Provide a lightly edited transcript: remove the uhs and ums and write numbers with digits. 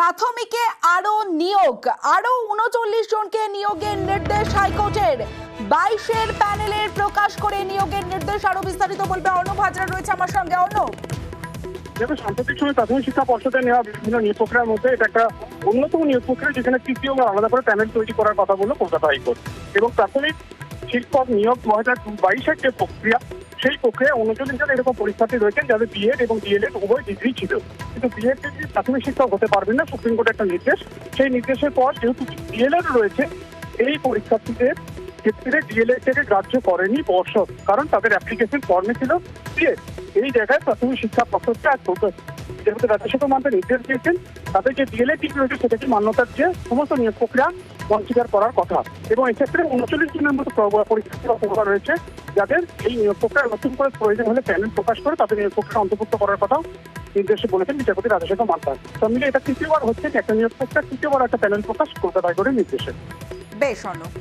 প্রাথমিকে আরো নিয়োগ, আরো ৩৯ জনকে নিয়োগের নির্দেশ হাইকোর্টের। ২২-এর প্যানেলের প্রকাশ করে নিয়োগের নির্দেশ। আরো বিস্তারিত বলবে অর্ণব হাজরা, রয়েছে আমার সঙ্গে। অর্ণব, যেহেতু সাম্প্রতিক সময় প্রাথমিক শিক্ষা পর্ষদে নেওয়া বিভিন্ন নিয়োগ প্রক্রিয়ার মধ্যে এটা একটা অন্যতম নিয়োগ প্রক্রিয়া, যেখানে তৃতীয় আলাদা করে প্যানেল তৈরি করার কথা বললো কলকাতা হাইকোর্ট। এবং প্রাথমিক শিক্ষক নিয়োগ ২০২২-এর যে প্রক্রিয়া, সেই প্রক্রিয়ায় ৩৯ জন এরকম পরীক্ষার্থী রয়েছেন যাদের বিএড এবং ডিএলএড উভয় ডিগ্রি ছিল, কিন্তু বিএড ডিগ্রি প্রাথমিক শিক্ষক হতে পারবেন না, সুপ্রিম কোর্টের একটা নির্দেশ। সেই নির্দেশের পর যেহেতু ডিএলএড রয়েছে, এই পরীক্ষার্থীদের ক্ষেত্রে ডিএলএড থেকে গ্রাহ্য করেনি পর্ষদ, কারণ তাদের অ্যাপ্লিকেশন ফর্মে ছিল বিএড। এই জায়গায় প্রাথমিক শিক্ষা পর্ষদকে আজ যেহেতু রাজ্য শিক্ষা মন্ত্রী নির্দেশ দিয়েছেন, তাদের যে ডিএলএড ডিগ্রি রয়েছে সেটাকে মান্যতার যে সমস্ত নিয়োগ প্রক্রিয়া অস্বীকার করার কথা। এবং এক্ষেত্রে ৩৯ জনের মতো পরীক্ষার্থীরা অপরাধ রয়েছে, যাদের এই নিয়োগ প্রক্রিয়া নতুন করে প্রয়োজন হলে প্যানেল প্রকাশ করে তাদের নিয়োগ প্রক্রিয়া অন্তর্ভুক্ত করার কথাও নির্দেশে বলেছেন বিচারপতি রাজশেখর মান্তা। সব মিলে এটা তৃতীয়বার হচ্ছে যে একটা নিয়োগ প্রক্রিয়া, তৃতীয়বার একটা প্যানেল প্রকাশ কলকাতা হাইকোর্টের নির্দেশে। বেশ অর্ণব।